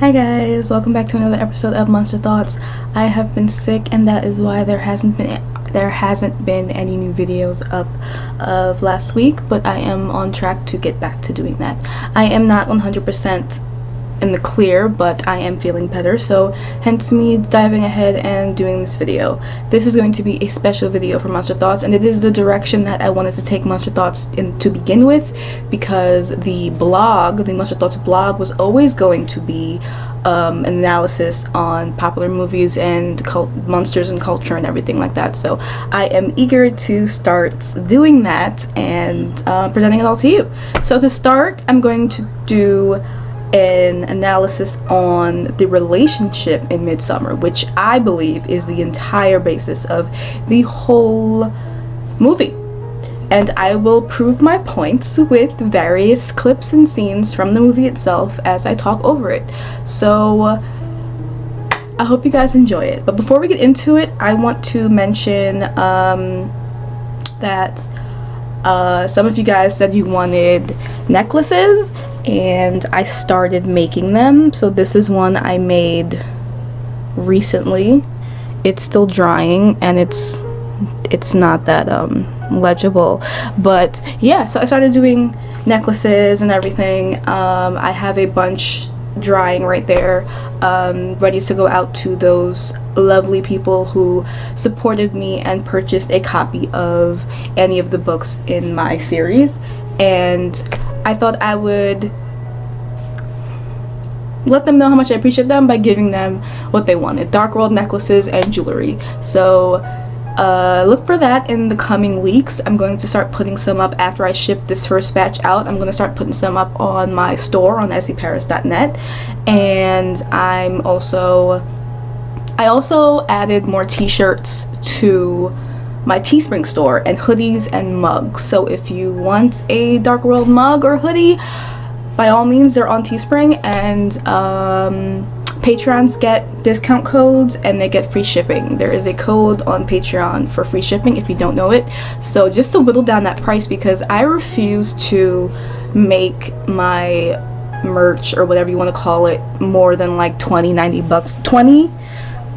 Hi guys, welcome back to another episode of Monster Thoughts. I have been sick and that is why there hasn't been any new videos up of last week, but I am on track to get back to doing that. I am not 100% in the clear, but I am feeling better, so hence me diving ahead and doing this video. This is going to be a special video for Monster Thoughts, and it is the direction that I wanted to take Monster Thoughts in to begin with, because the Monster Thoughts blog, was always going to be an analysis on popular movies and monsters and culture and everything like that. So I am eager to start doing that and presenting it all to you. So to start, I'm going to do an analysis on the relationship in Midsommar, which I believe is the entire basis of the whole movie. And I will prove my points with various clips and scenes from the movie itself as I talk over it. So I hope you guys enjoy it. But before we get into it, I want to mention that some of you guys said you wanted necklaces, and I started making them. So this is one I made recently. It's still drying and it's not that legible, but yeah, so I started doing necklaces and everything. I have a bunch drying right there, ready to go out to those lovely people who supported me and purchased a copy of any of the books in my series. And I thought I would let them know how much I appreciate them by giving them what they wanted: Dark World necklaces and jewelry. So look for that in the coming weeks. I'm going to start putting some up after I ship this first batch out. I'm going to start putting some up on my store on essyparis.net, and I also added more t-shirts to my Teespring store, and hoodies and mugs. So if you want a Dark World mug or hoodie, by all means, they're on Teespring, and Patrons get discount codes and they get free shipping. There is a code on Patreon for free shipping if you don't know it. So just to whittle down that price, because I refuse to make my merch, or whatever you want to call it, more than like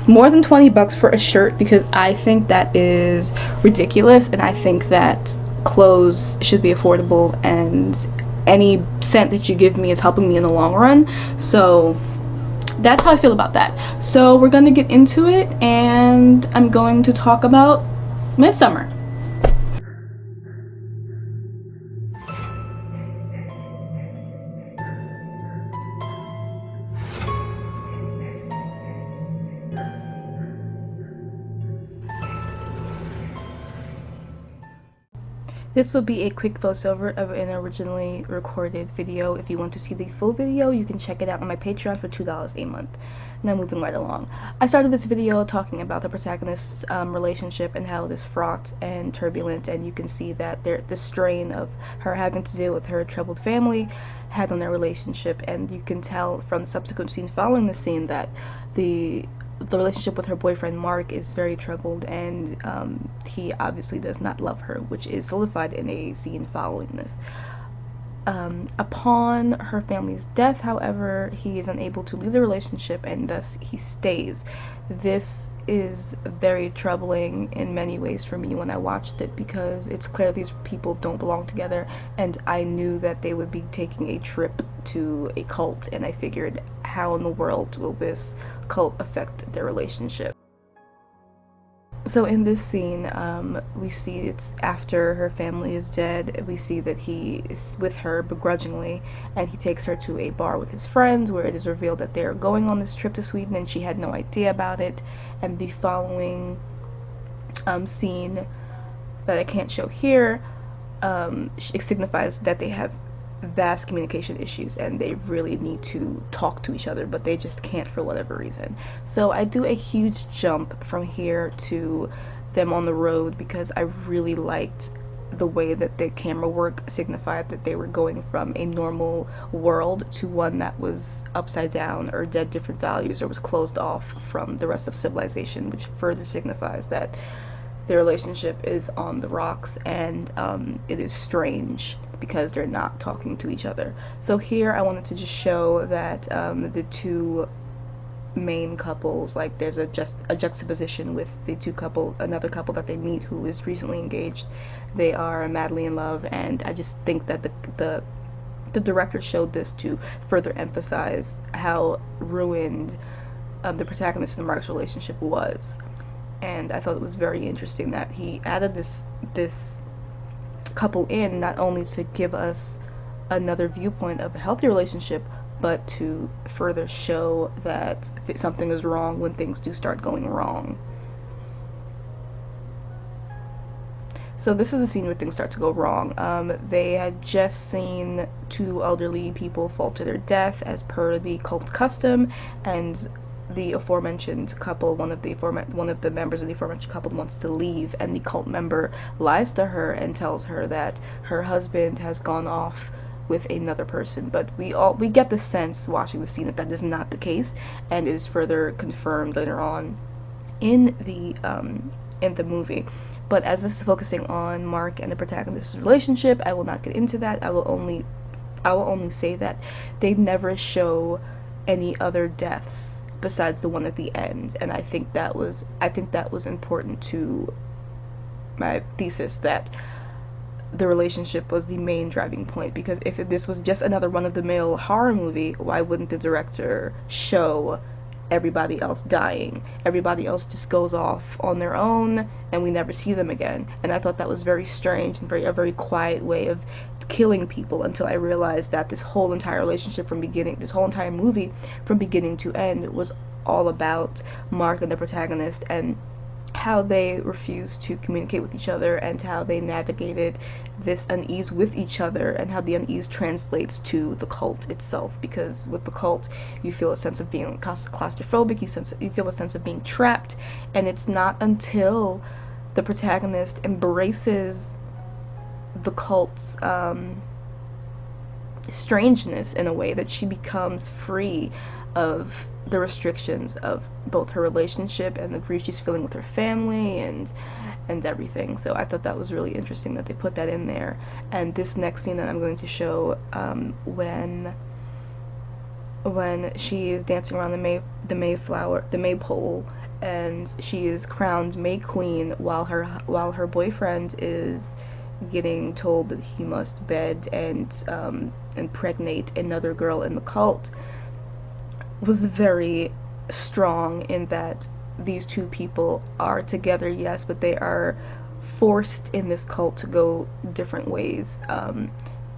more than 20 bucks for a shirt, because I think that is ridiculous, and I think that clothes should be affordable, and any cent that you give me is helping me in the long run. So that's how I feel about that. So we're gonna get into it, and I'm going to talk about Midsommar. This will be a quick voiceover of an originally recorded video. If you want to see the full video, you can check it out on my Patreon for $2 a month. Now moving right along. I started this video talking about the protagonist's relationship and how it is fraught and turbulent, and you can see that the strain of her having to deal with her troubled family had on their relationship, and you can tell from the subsequent scene following the scene that the relationship with her boyfriend Mark is very troubled, and he obviously does not love her, which is solidified in a scene following this. Upon her family's death, however, he is unable to leave the relationship, and thus he stays. This is very troubling in many ways for me when I watched it, because it's clear these people don't belong together, and I knew that they would be taking a trip to a cult, and I figured, how in the world will this cult affect their relationship? So in this scene, we see it's after her family is dead. We see that he is with her begrudgingly, and he takes her to a bar with his friends, where it is revealed that they are going on this trip to Sweden, and she had no idea about it. And the following scene that I can't show here, it signifies that they have vast communication issues and they really need to talk to each other, but they just can't for whatever reason. So I do a huge jump from here to them on the road, because I really liked the way that the camera work signified that they were going from a normal world to one that was upside down or dead different values, or was closed off from the rest of civilization, which further signifies that their relationship is on the rocks, and it is strange because they're not talking to each other. So here I wanted to just show that the two main couples, like there's a juxtaposition with the another couple that they meet who is recently engaged. They are madly in love, and I just think that the director showed this to further emphasize how ruined the protagonist and Mark's relationship was. And I thought it was very interesting that he added this couple in not only to give us another viewpoint of a healthy relationship, but to further show that something is wrong when things do start going wrong. So this is the scene where things start to go wrong. They had just seen two elderly people fall to their death as per the cult custom, and the aforementioned couple, one of the members of the aforementioned couple wants to leave, and the cult member lies to her and tells her that her husband has gone off with another person. But we get the sense watching the scene that that is not the case, and is further confirmed later on in the movie. But as this is focusing on Mark and the protagonist's relationship, I will not get into that. I will only say that they never show any other deaths besides the one at the end, and I think that was important to my thesis, that the relationship was the main driving point. Because if this was just another run-of-the-mill horror movie, why wouldn't the director show everybody else dying? Everybody else just goes off on their own and we never see them again. And I thought that was very strange and a very quiet way of killing people, until I realized that this whole entire movie from beginning to end was all about Mark and the protagonist, and how they refused to communicate with each other, and how they navigated this unease with each other, and how the unease translates to the cult itself. Because with the cult, you feel a sense of being claustrophobic, you feel a sense of being trapped, and it's not until the protagonist embraces the cult's strangeness in a way that she becomes free of the restrictions of both her relationship and the grief she's feeling with her family and everything. So I thought that was really interesting that they put that in there. And this next scene that I'm going to show, when she is dancing around the maypole, and she is crowned May Queen while her boyfriend is getting told that he must bed and impregnate another girl in the cult, was very strong in that these two people are together, yes, but they are forced in this cult to go different ways, and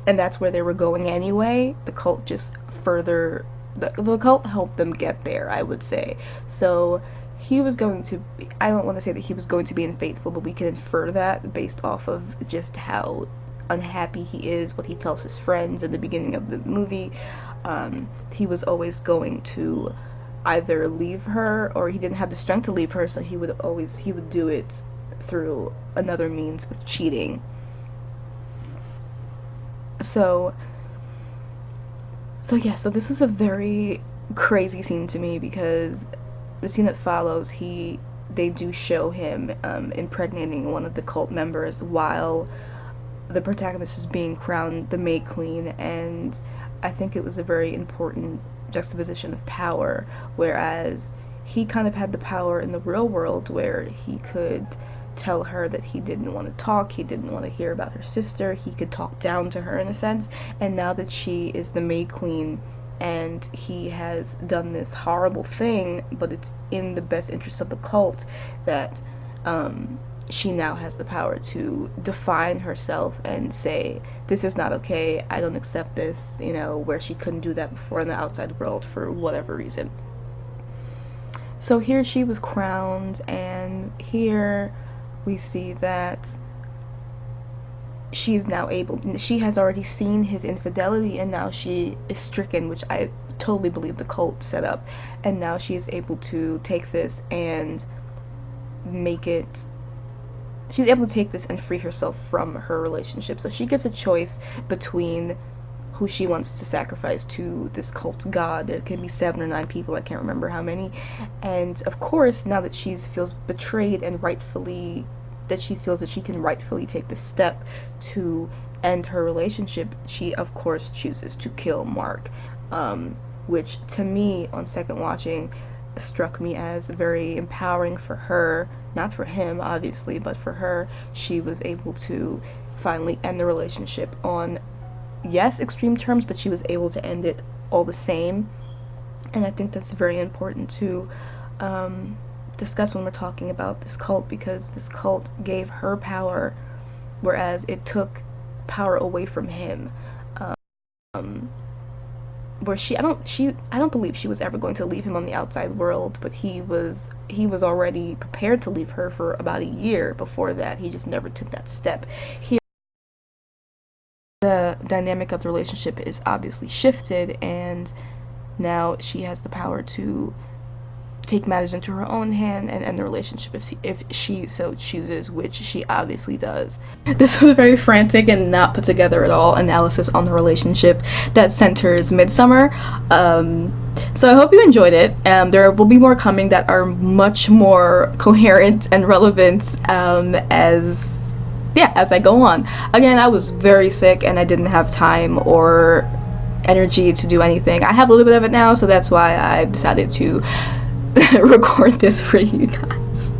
that's where they were going anyway. The cult just further, the cult helped them get there, I would say. So he was going to be, I don't want to say that he was going to be unfaithful, but we can infer that based off of just how unhappy he is, what he tells his friends in the beginning of the movie. He was always going to either leave her, or he didn't have the strength to leave her, so he would do it through another means, with cheating. So so this was a very crazy scene to me, because the scene that follows, they do show him impregnating one of the cult members while the protagonist is being crowned the May Queen, and I think it was a very important juxtaposition of power, whereas he kind of had the power in the real world where he could tell her that he didn't want to talk, he didn't want to hear about her sister, he could talk down to her in a sense, and now that she is the May Queen and he has done this horrible thing, but it's in the best interest of the cult, that she now has the power to define herself and say, this is not okay, I don't accept this, where she couldn't do that before in the outside world for whatever reason. So here she was crowned, and here we see that she has already seen his infidelity, and now she is stricken, which I totally believe the cult set up, and now she is able to take this and she's able to take this and free herself from her relationship. So she gets a choice between who she wants to sacrifice to this cult god. There can be 7 or 9 people, I can't remember how many. And of course, now that she feels betrayed and she feels that she can rightfully take this step to end her relationship, she of course chooses to kill Mark, which to me on second watching struck me as very empowering for her, not for him obviously, but for her. She was able to finally end the relationship on, yes, extreme terms, but she was able to end it all the same. And I think that's very important to discuss when we're talking about this cult, because this cult gave her power, whereas it took power away from him. Um, where I don't believe she was ever going to leave him on the outside world, but he was already prepared to leave her for about a year before that. He just never took that step. Here, the dynamic of the relationship is obviously shifted, and now she has the power to take matters into her own hand and end the relationship if she so chooses, which she obviously does. This was a very frantic and not put together at all analysis on the relationship that centers Midsommar. So I hope you enjoyed it. There will be more coming that are much more coherent and relevant as I go on. Again, I was very sick and I didn't have time or energy to do anything. I have a little bit of it now, so that's why I decided to record this for you guys.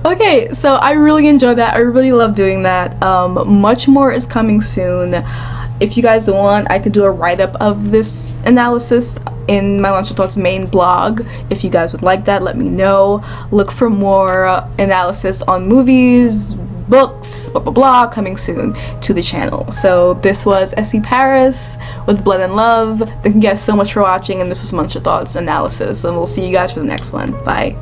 Okay, so I really enjoyed that. I really love doing that. Much more is coming soon. If you guys want, I could do a write-up of this analysis in my Monster Thoughts main blog. If you guys would like that, let me know. Look for more analysis on movies, books, blah blah blah, coming soon to the channel. So this was SC Paris with Blood and Love. Thank you guys so much for watching, and this was Monster Thoughts analysis, and we'll see you guys for the next one. Bye.